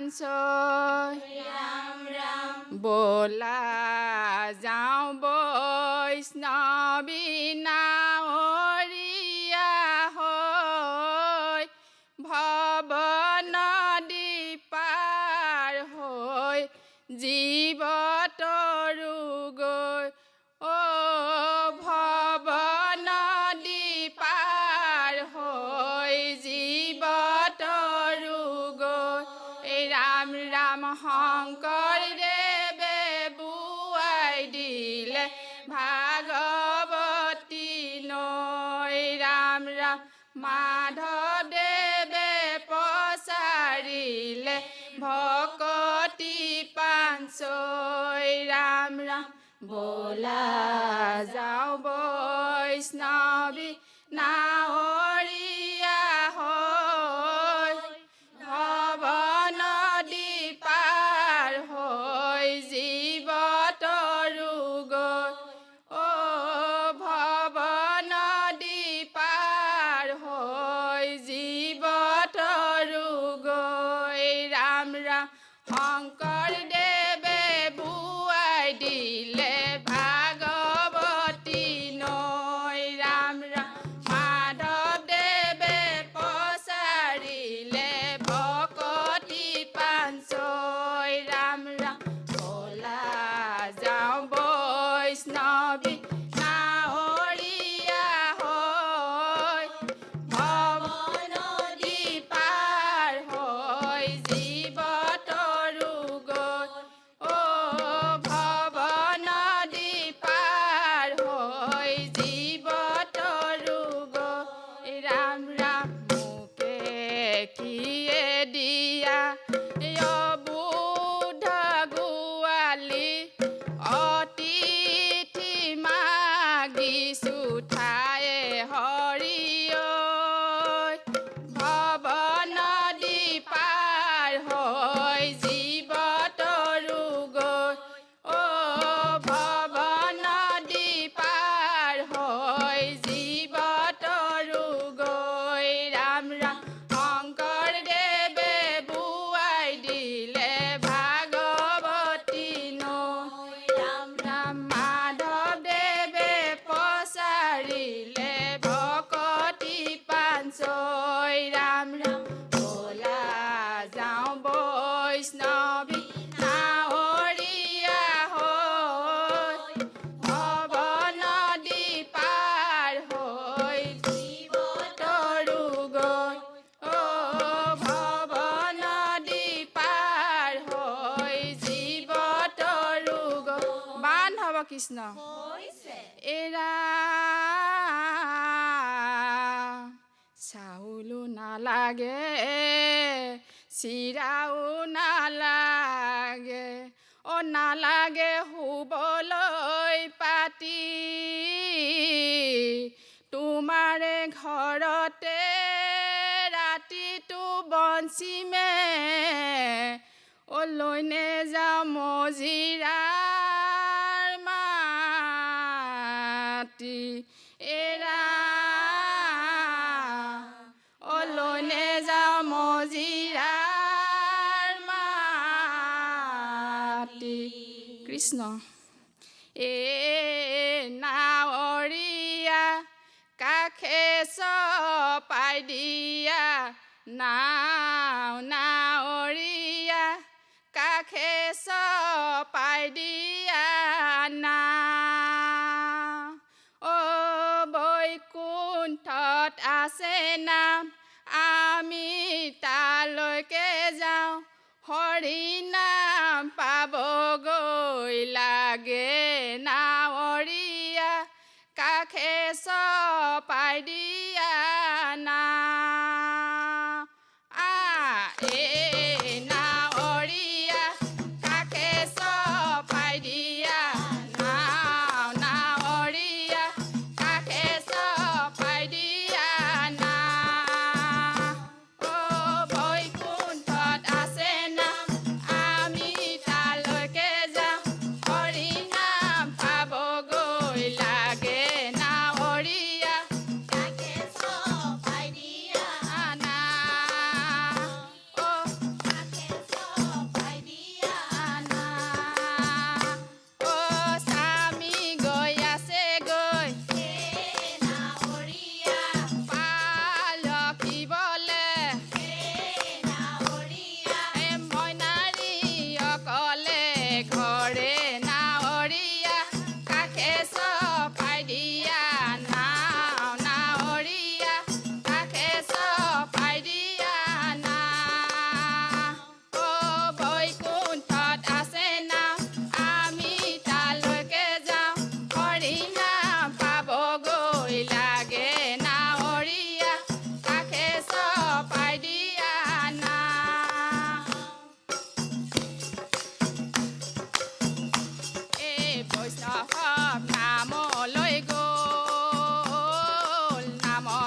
পাঞ্চৈ ৰাম ৰাম বলা যাওঁ বৈষ্ণৱী নাৱৰীয়া হৈ ভৱ নদী পাৰ হৈ জীৱ তৰু গৈ ভৱ নদী পাৰ হৈ জীৱ তৰু গৈ ৰাম ৰাম শংকৰদেৱে বুৱাই দিলে ভাগৱতী নৈ ৰাম ৰাম মাধৱদেৱে প্ৰচাৰিলে ভকতি পাঞ্চৈ ৰাম ৰাম বলা যাওঁ বৈষ্ণৱী নাৱৰীয়া হৈ ভৱ নদী পাৰ হৈ জীৱ তৰু গৈ ভৱ নদী পাৰ হৈ জীৱ তৰু গৈ ৰাম ৰাম শংকৰদেৱে বুৱাই দিলে ভাগৱতী নৈ ৰাম ৰাম মাধৱদেৱে প্ৰচাৰিলে ভকতি পাঞ্চৈ ৰাম ৰাম বলা যাওঁ বৈষ্ণৱী নাৱৰীয়া হৈ ভৱ নদী পাৰ হৈ জীৱ তৰু গৈ ভৱ নদী পাৰ হৈ জীৱ তৰু গৈ ৰাম ৰাম মোকে কিয়ে দিয়া বুদ্ধ গোৱালি অতিথি মাগিছো ঠায়ে হৰি ঐ ভৱ নদী পাৰ হৈ জীৱ তৰু গৈ ভৱ নদী পাৰ হৈ জীৱ তৰু গৈ ৰাম ৰাম শংকৰদেৱে বুৱাই দিলে ভাগৱতী নৈ ৰাম ৰাম মাধৱদেৱে প্ৰচাৰিলে ভকতি পাঞ্চৈ ৰাম ৰাম বলা যাওঁ বৈষ্ণৱী নাৱৰীয়া হৈ ভৱ নদী পাৰ হৈ জীৱ তৰু গৈ ভৱ নদী পাৰ হৈ জীৱ তৰু গৈ বান হ'ব কৃষ্ণ এৰা চাউলো নালাগে চিৰাও নালাগে নালাগে শুবলৈ পাতি তোমাৰে ঘৰতে ৰাতিটো বঞ্চিমে লৈ নেযাওঁ মজিৰাৰ মাটি এৰা লৈ নেযাওঁ মজিৰাৰ মাটি কৃষ্ণ এ নাৱৰীয়া কাষে চপাই দিয়া নাৱৰীয়া কাষে চপাই দিয়া বৈকুণ্ঠত আছে নাম আমি তালৈকে যাওঁ হৰি নাম পাবগৈ লাগে নাৱৰীয়া কাষে চপাই দিয়া নাৱৰীয়া কাষে চপাই দিয়া নাৱৰীয়া কাষে চপাই দিয়া বৈকুণ্ঠত আছে নাম আমি তালৈকে যাওঁ হৰি নাম পাবগৈ লাগে নাৱৰীয়া কাষে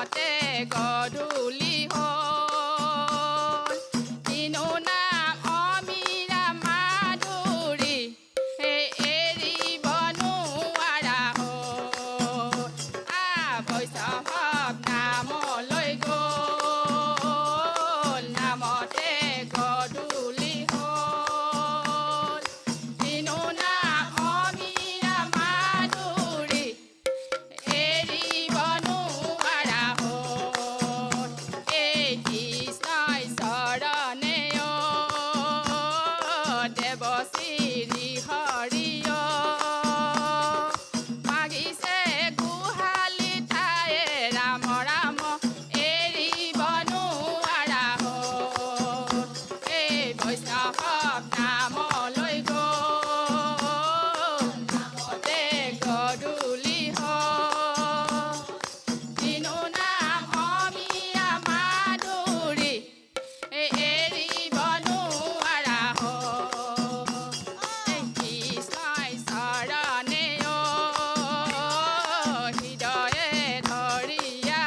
নামতে গধূলি হ'ল কিনো নাম অমিৰা মাধুৰী সেই এৰিব নোৱাৰা হ'ল বৈষ্ণৱ নামলৈ গ'ল নামতে গধূলি হ'ল কিনো নাম অমিৰা মাধুৰী এৰিব নোৱাৰা হ'ল এই কৃষ্ণই চৰণে দেৱশ্ৰী হৰিয় মাগিছে গোহালি ঠায়ে ৰাম ৰাম এৰিব নোৱাৰা হ'ল এই বৈষ্ণৱ নামলৈ গ'ল নামতে গধূলি হ'ল কিনো নাম অমিৰা মাধুৰী এৰিব নোৱাৰা হ'ল এই কৃষ্ণই চৰণে হৃদয়ে ধৰিয়া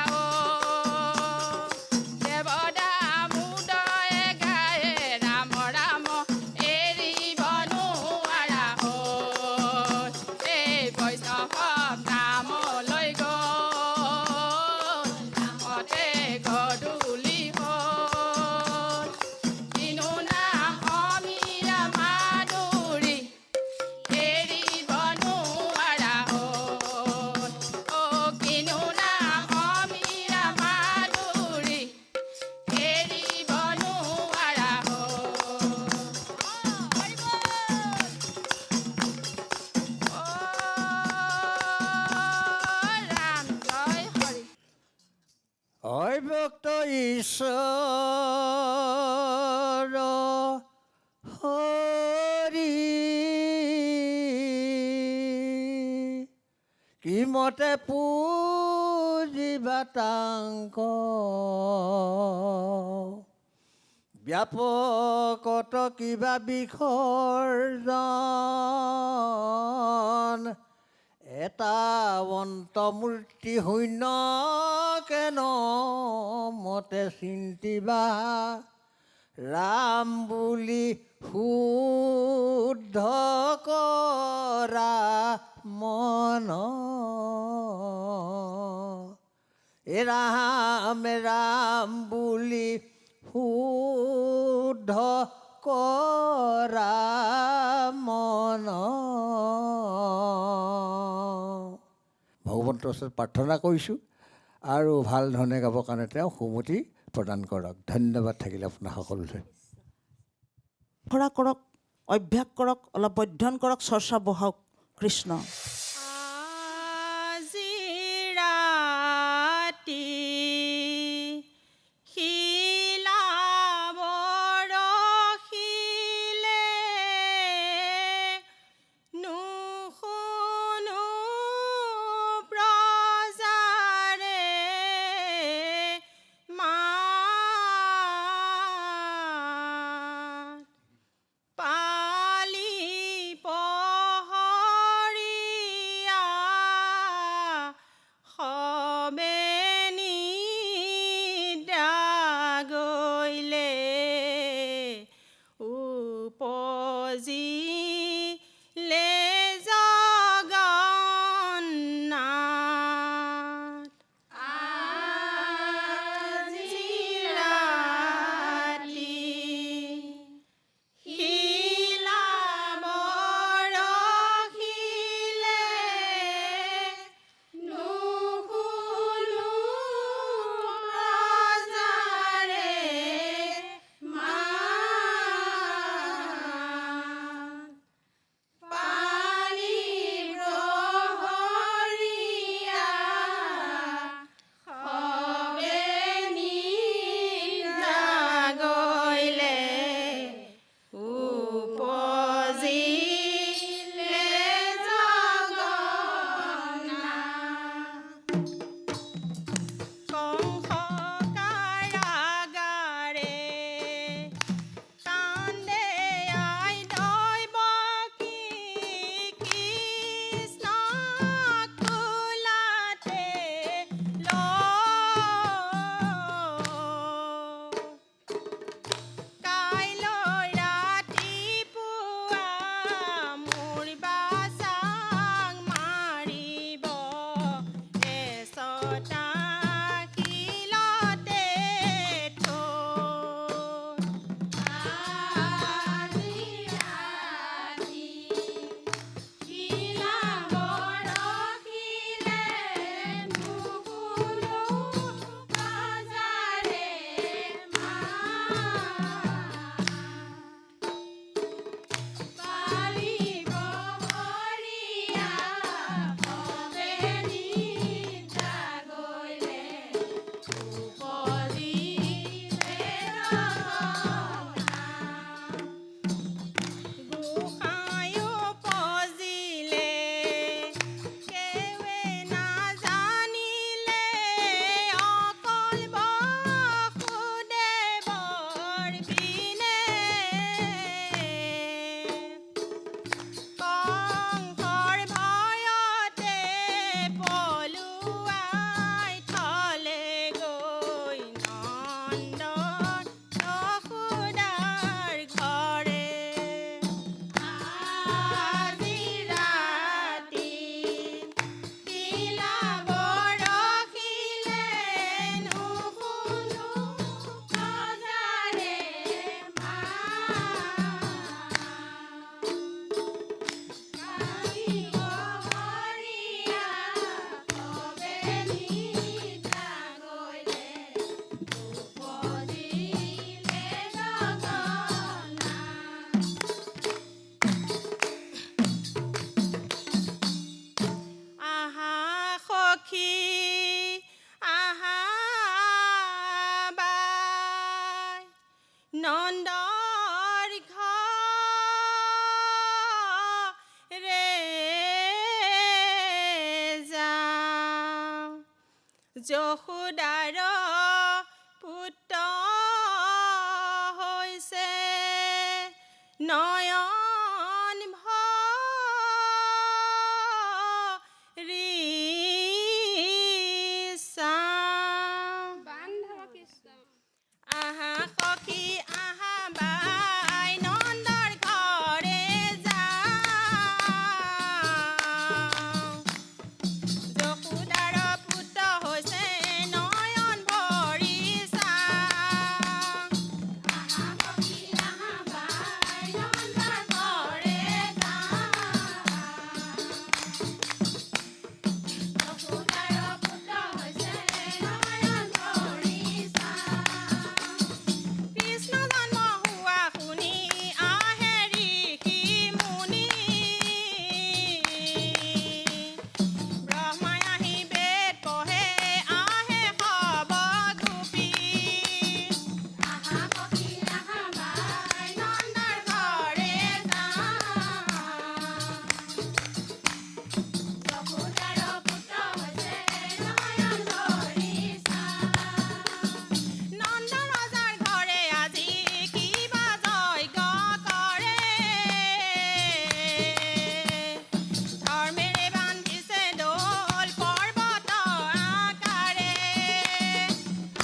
দেৱদামোদয়ে গায়ে ৰাম ৰাম এৰিব নোৱাৰা হ'ল এই বৈষ্ণৱ নামলৈ গ'ল নামতে গধূলি হ'ল কিনো নাম অমিৰা মাধুৰী এৰিব নোৱাৰা হ'ল কিনো নাম অমিৰা মাধুৰী এৰিব নোৱাৰা ৰাম জয় হৰি হয় ভক্ত ঈশ্বৰ হৰি কি মতে পূজিবা তাংক ব্যাপকত কিবা বিসৰ্জন এটা অন্তমূৰ্তি শূন্য কেন মতে চিন্তিবা ৰাম বুলি শুদ্ধ কৰা মন ৰাম ৰাম বুলি শুদ্ধ কৰা মন ভগৱন্তৰ ওচৰত প্ৰাৰ্থনা কৰিছোঁ আৰু ভাল ধৰণে গাবৰ কাৰণে তেওঁ সুমতি প্ৰদান কৰক ধন্যবাদ থাকিলে আপোনাৰ সকলোলৈ খৰা কৰক অভ্যাস কৰক অলপ অধ্যয়ন কৰক চৰ্চা বহাওক কৃষ্ণ আজি ৰাতি শিলা বৰশিলে নুশুনো প্ৰজাৰে মাত পালি পহৰি নন্দন যশোদাৰ ঘৰে আজি ৰাতি তিলা বৰশিলে নুশুনো সজাৰে কালিব হৰিয়া কবে নিতা গৈলে উপজিলে গগনা আহা সখী আহা বাই নন্দৰ ঘৰে যাওঁ যশোদাৰ পুত্ৰ হৈছে নয়ন ভৰি চাওঁ আহা সখী আহা বাই নন্দৰ ঘৰে যাওঁ যশোদাৰ পুত্ৰ হৈছে নয়ন ভৰি চাওঁ আহা সখী আহা বাই নন্দৰ ঘৰে যাওঁ যশোদাৰ পুত্ৰ হৈছে নয়ন ভৰি চাওঁ কৃষ্ণ জন্ম হোৱা শুনি আহে ঋষি মুনি ব্ৰহ্মাই আহি বেদ পঢ়ে আহে সবধূপি আহা সখী আহা বাই নন্দৰ ঘৰে যাওঁ যশোদাৰ পুত্ৰ হৈছে নয়ন ভৰি চাওঁ নন্দ ৰজাৰ ঘৰে আজি কিবা যজ্ঞ কৰে ধৰ্মেৰে বান্ধিছে দোল পৰ্বত আকাৰে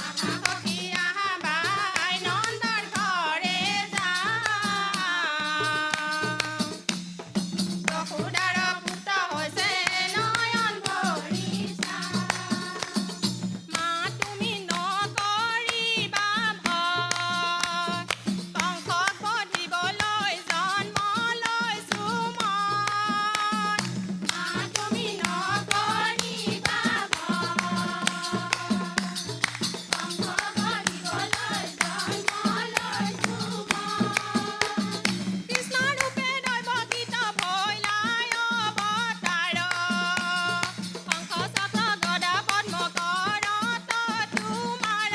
আহা সখী আহা বাই নন্দৰ ঘৰে যাওঁ যশোদাৰ পুত্ৰ হৈছে নয়ন ভৰি চাওঁ মা তুমি নকৰিবা ভয় কংসক বধিবলৈ জন্ম লৈছোঁ মই মা তুমি নকৰিবা ভয় কংসক বধিবলৈ জন্ম লৈছোঁ মই কৃষ্ণ ৰূপে দৈৱকীত ভৈলাই অৱতাৰ শংখ চক্ৰ গদা পদ্ম কৰত তোমাৰ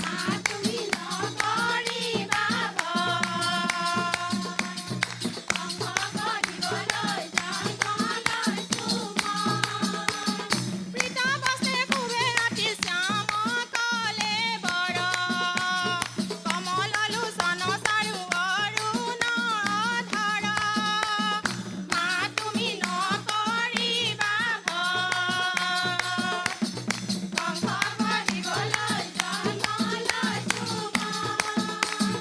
মা তুমি নকৰিবা ভয় শংখ বধিবলৈ জন্ম লৈছোঁ মই প্ৰীতাবস্তে শুভে ৰাতি শ্যাম কলে বৰ কমল লোচন চাৰু অৰুণ ধৰ মা তুমি নকৰিবা ভয় কংস বধিবলৈ জন্ম লৈছোঁ মই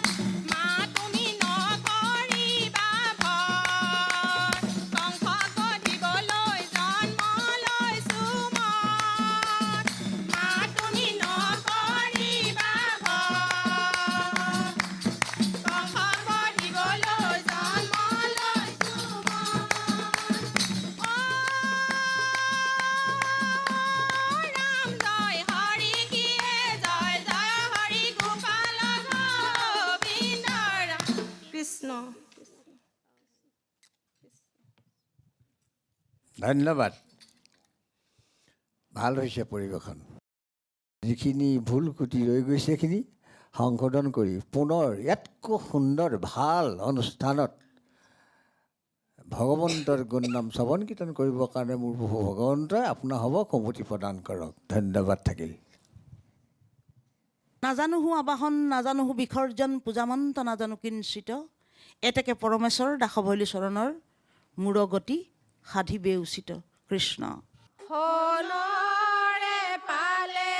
মা তুমি নকৰিবা ভয় কংসক বধিবলৈ জন্ম লৈছোঁ মই মা তুমি নকৰিবা ভয় কংসক বধিবলৈ জন্ম লৈছোঁ মই ৰাম জয় হৰি কিয়ে জয় জয় হৰি গোপাল গোবিন্দ কৃষ্ণ ধন্যবাদ ভাল হৈছে পৰিৱেশন যিখিনি ভুল ক্ৰুটি ৰৈ গৈছে সেইখিনি সংশোধন কৰি পুনৰ ইয়াতকৈ সুন্দৰ ভাল অনুষ্ঠানত ভগৱন্তৰ গুণনাম শ্ৰৱণ কীৰ্তন কৰিবৰ কাৰণে মোৰ প্ৰভু ভগৱন্তই আপোনাৰ হ'ব কমতি প্ৰদান কৰক ধন্যবাদ থাকিল নাজানো হো আবাহন নাজানো হো বিসৰ্জন পূজামন্ত নাজানো কিঞ্চিত এতেকে পৰমেশ্বৰ দাসভৈলী চৰণৰ মূৰগতি সাধিবে উচিত কৃষ্ণ সোণৰে পালে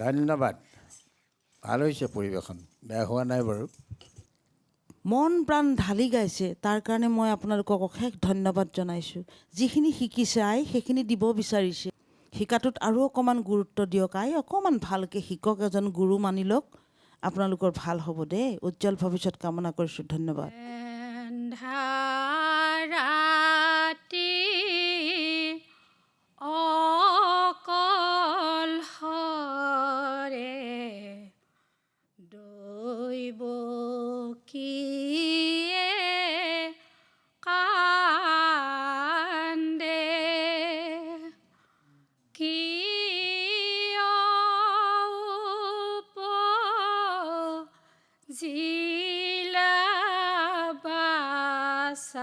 ধন্যবাদ। ভাল হৈছে পৰিৱেশন, বেয়া হোৱা নাই বাৰু। মন প্ৰাণ ঢালি গাইছে, তাৰ কাৰণে মই আপোনালোকক অশেষ ধন্যবাদ জনাইছোঁ। যিখিনি শিকিছে আই সেইখিনি দিব বিচাৰিছে, শিকাটোত আৰু অকণমান গুৰুত্ব দিয়ক আই, অকণমান ভালকৈ শিকক, এজন গুৰু মানি লওক, আপোনালোকৰ ভাল হ'ব দেই। উজ্জ্বল ভৱিষ্যত কামনা কৰিছোঁ। ধন্যবাদ। এন্ধাৰাতি অকল হৰে দৈৱকীয়ে কান্দে, কিয় উপজিলা বাছ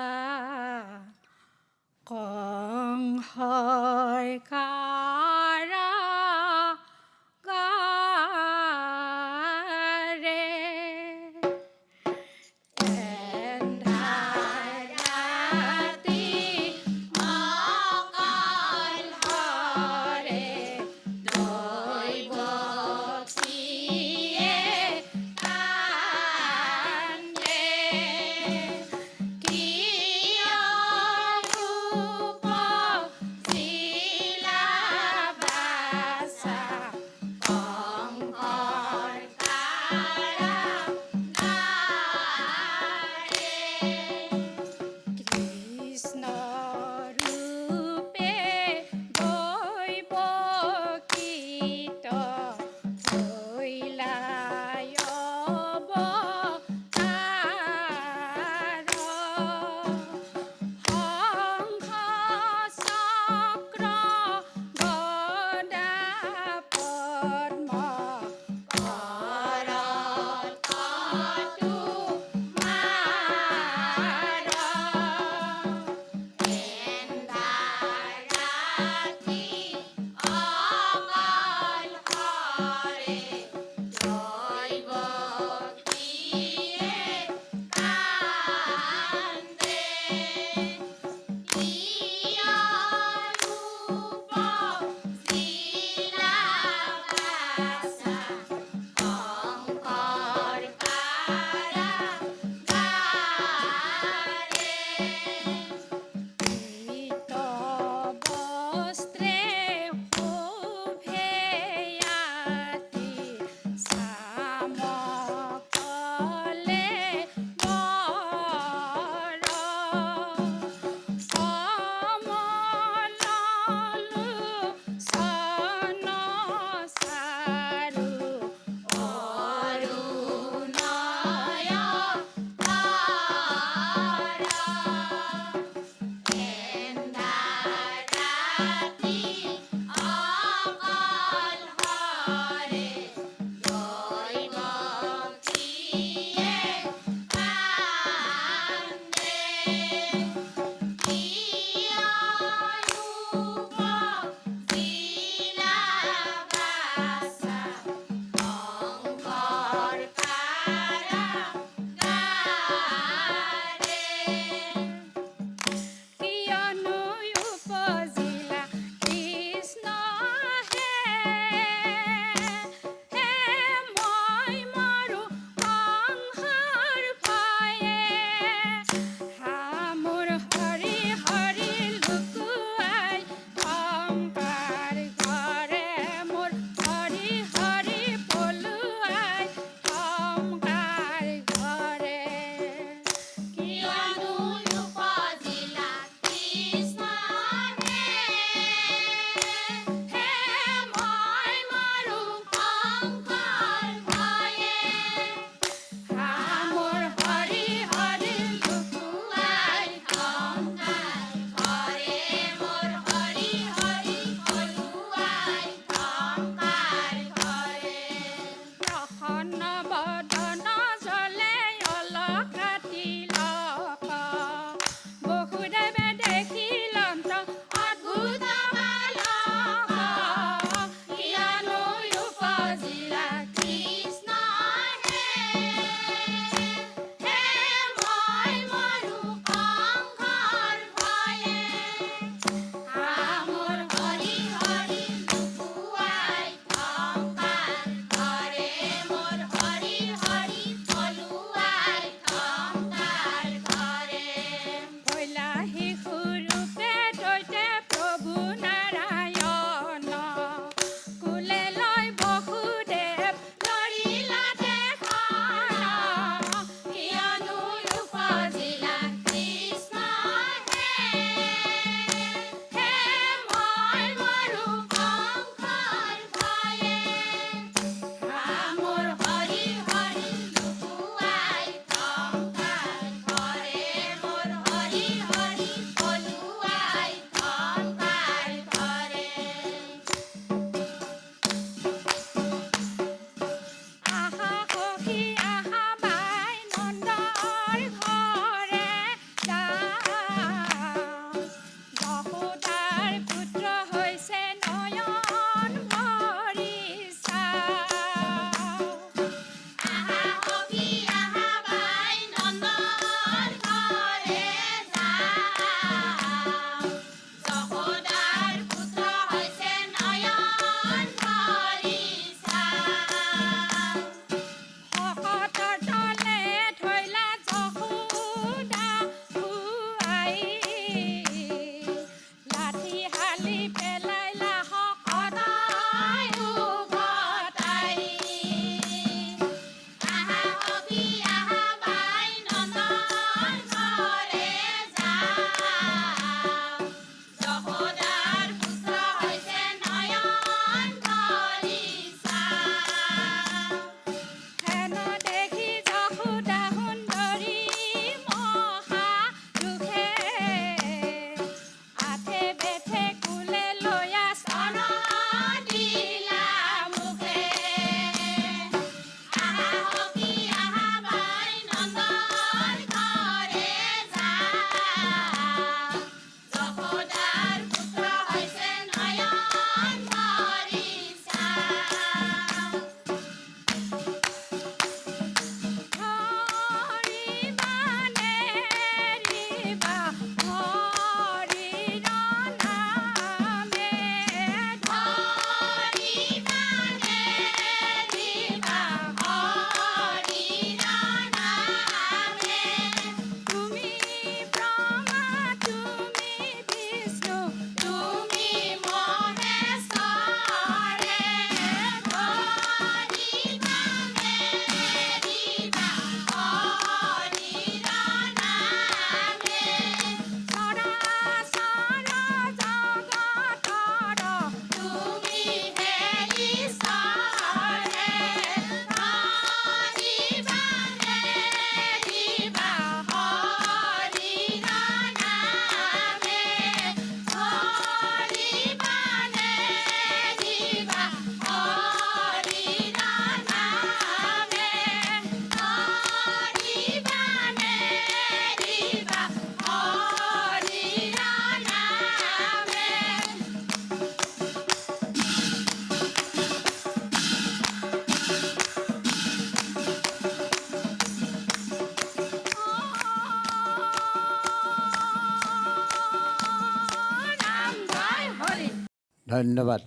ধন্যবাদ।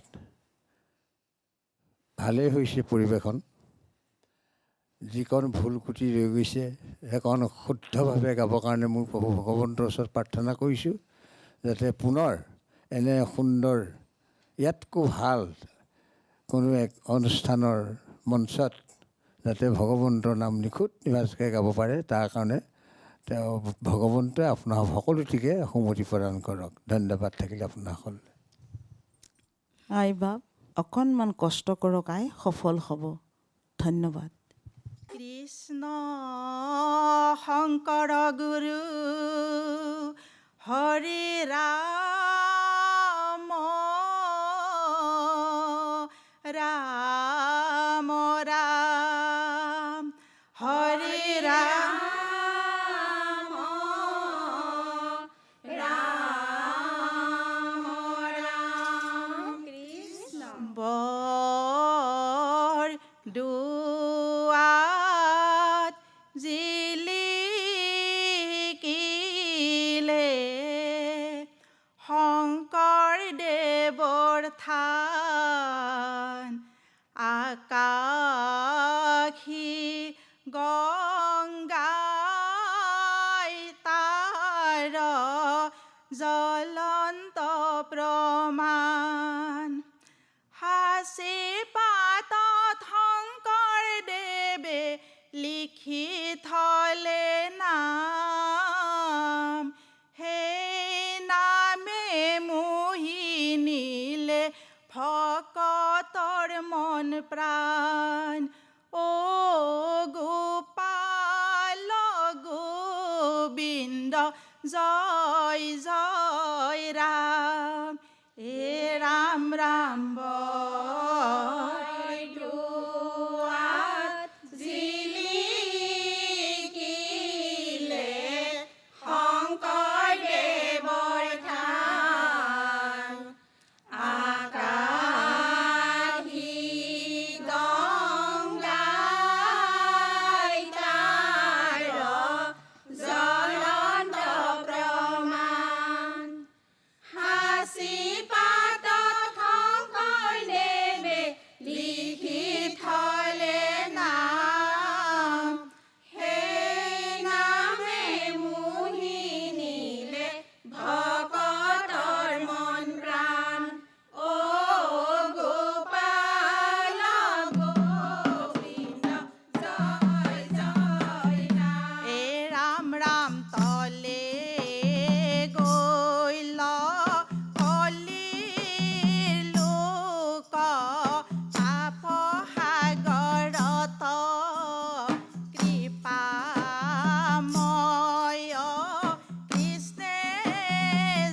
ভালেই হৈছে পৰিৱেশন। যিকণ ভুল ক্ৰুটি ৰৈ গৈছে সেইকণ শুদ্ধভাৱে গাবৰ কাৰণে মোৰ প্ৰভু ভগৱন্তৰ ওচৰত প্ৰাৰ্থনা কৰিছোঁ, যাতে পুনৰ এনে সুন্দৰ ইয়াতকৈ ভাল কোনো এক অনুষ্ঠানৰ মঞ্চত যাতে ভগৱন্তৰ নাম নিখুঁত নিভাজকৈ গাব পাৰে, তাৰ কাৰণে তেওঁ ভগৱন্তই আপোনাৰ সকলোটিকে সুমতি প্ৰদান কৰক। ধন্যবাদ থাকিলে আপোনাসকল। আই বাপ, অকণমান কষ্ট কৰক আই, সফল হ'ব। ধন্যবাদ। কৃষ্ণ শংকৰ গুৰু হৰি ৰাম ৰাম ৰাম হৰি ৰাম বৰ দুৱাত জিলিকিলে শংকৰদেৱৰ থান, আকাশী গংগাই তাৰ জ্বলন্ত প্ৰমাণ। সাঁচি পাতত শংকৰদেৱে লিখি থলে নাম, সেই নামে মোহি নিলে ভকতৰ মন প্ৰাণ। অ গোপাল গোবিন্দ জয় জয় ৰাম, এ ৰাম ৰাম বৰদুৱাত জিলিকিলে শংকৰদেৱৰ থান, আকাশী গংগাই তাৰ জ্বলন্ত প্ৰমাণ। সাঁচি পাতত শংকৰদেৱে লিখি থলে নাম, সেই নামে মোহি নিলে ভকতৰ মন প্ৰাণ। অ গোপাল গোবিন্দ জয় জয় ৰাম, এ ৰাম ৰাম তলে গৈল কলিৰ লোক পাপ সাগৰত, কৃপাময় কৃষ্ণে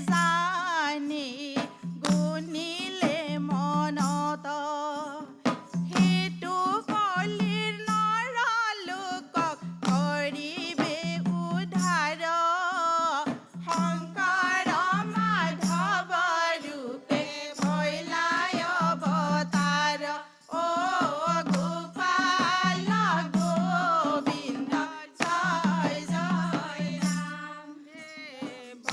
জানি গুণিলে মনত, সেইটো কলিৰ নৰ লোকক কৰিবে উদ্ধাৰ। শংকৰ মাধৱ ৰূপে ভৈলাই অৱতাৰ, অ গোপাল গোবিন্দ জয় জয় ৰাম,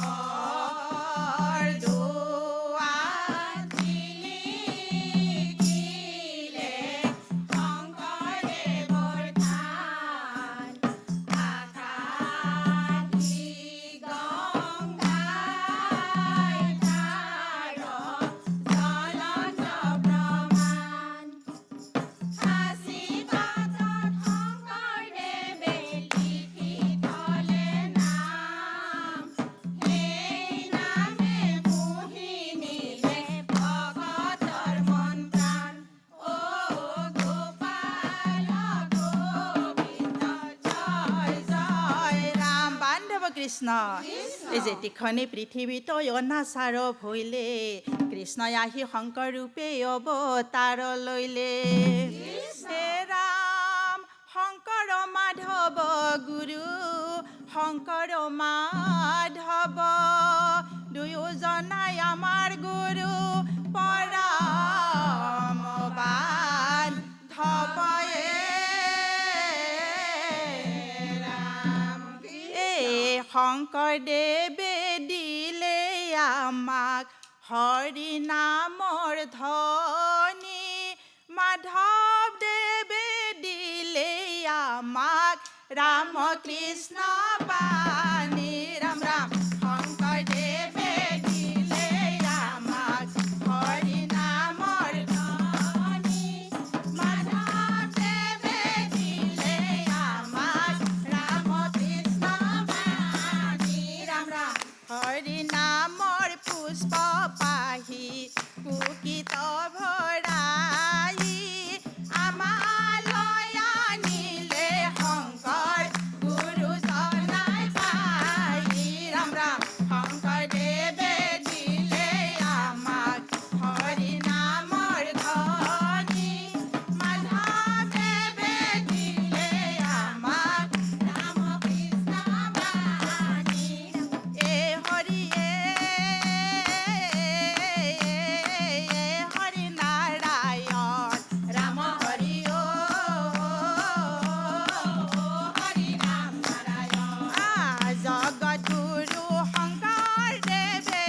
বৰদুৱাত জিলিকিলে শংকৰদেৱৰ থান, আকাশী গংগাই তাৰ জ্বলন্ত প্ৰমাণ। সাঁচি পাতত শংকৰদেৱে লিখি থলে নাম, সেই নামে মোহি নিলে ভকতৰ মন প্ৰাণ। অ গোপাল গোবিন্দ জয় জয় ৰাম। বান্ধৱ কৃষ্ণ, এই যেতিখনি পৃথিৱীত অনাচাৰ ভৈলে, কৃষ্ণই আহি শংকৰ ৰূপে অৱতাৰ লৈলে। হে ৰাম শংকৰ মাধৱ গুৰু, শংকৰ মাধৱ দুয়োজনাই আমাৰ গুৰু পৰম বান্ধৱ। শংকৰদেৱে দিলে আমাক হৰি নামৰ ধ্বনি মাধৱদেৱে দিলে আমাক ৰাম কৃষ্ণ বাণী ৰাম ৰাম শংকৰদেৱে দিলে আমাক হৰি নামৰ ধ্বনি মাধৱদেৱে দিলে আমাক ৰাম কৃষ্ণ বাণী ৰাম ৰাম হৰি নামৰ পুষ্প পাহি কুকিত ভৰাই আমালৈ আনিলে শংকৰ গুৰুজনাই পাই ৰাম ৰাম শংকৰদেৱে দিলে আমাক হৰি নামৰ ধ্বনি মাধৱদেৱে দিলে আমাক ৰাম কৃষ্ণ বাণী এ হৰিয়ে হৰি নাৰায়ণ ৰাম হৰি অ হৰি নাম নাৰায়ণ জগতগুৰু শংকৰদেৱে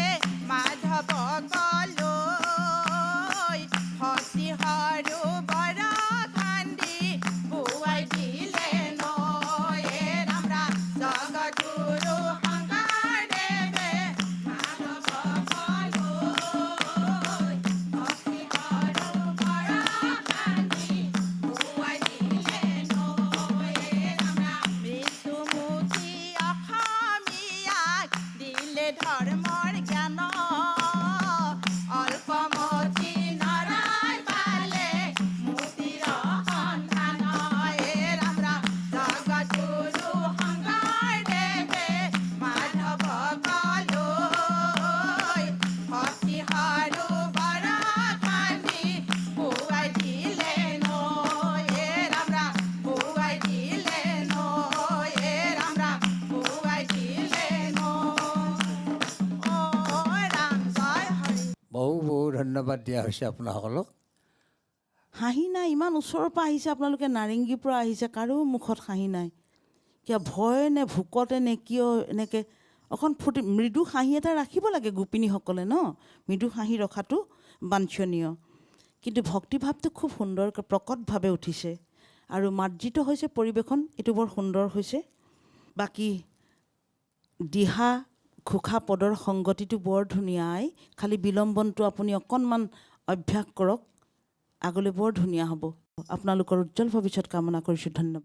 মাধৱক লৈ ভক্তি সৰোবৰ খান্দি বোৱাই দিলে নৈ ৰাম ৰাম জগতগুৰু শংকৰদেৱে মাধৱক লৈ ভক্তি সৰোবৰ খান্দি বোৱাই দিলে নৈ ৰাম ৰাম মৃত্যুমুখী অসমীয়াক দিলে ধৰ্মৰ জ্ঞান অল্পমতি নৰাই পালে মুক্তিৰ সন্ধান ৰাম ৰাম জগতগুৰু শংকৰদেৱে মাধৱক লৈ ভক্তি সৰোবৰ খান্দি বোৱাই দিলে নৈ ৰাম ৰাম বোৱাই দিলে নৈ ৰাম ৰাম বোৱাই দিলে নৈ অ ৰাম জয় হৰি বহু বহু ধন্যবাদ দিয়া হৈছে আপোনাসকলক। হাঁহি নাই, ইমান ওচৰৰ পৰা আহিছে আপোনালোকে, নাৰেংগীৰ পৰা আহিছে, কাৰো মুখত হাঁহি নাই। কিয় ভয় নে ভোকতে নে কিয় এনেকৈ অকণ ফুটি মৃদু হাঁহি এটা ৰাখিব লাগে গোপিনীসকলে ন, মৃদু হাঁহি ৰখাটো বাঞ্ছনীয়। কিন্তু ভক্তিভাৱটো খুব সুন্দৰকৈ প্ৰকটভাৱে উঠিছে আৰু মাৰ্জিত হৈছে পৰিৱেশন, এইটো বৰ সুন্দৰ হৈছে। বাকী দিহা ঘোষা পদৰ সংগতিটো বৰ ধুনীয়াই, খালি বিলম্বনটো আপুনি অকণমান অভ্যাস কৰক, আগলৈ বৰ ধুনীয়া হ'ব। আপোনালোকৰ উজ্জ্বল ভৱিষ্যত কামনা কৰিছোঁ। ধন্যবাদ।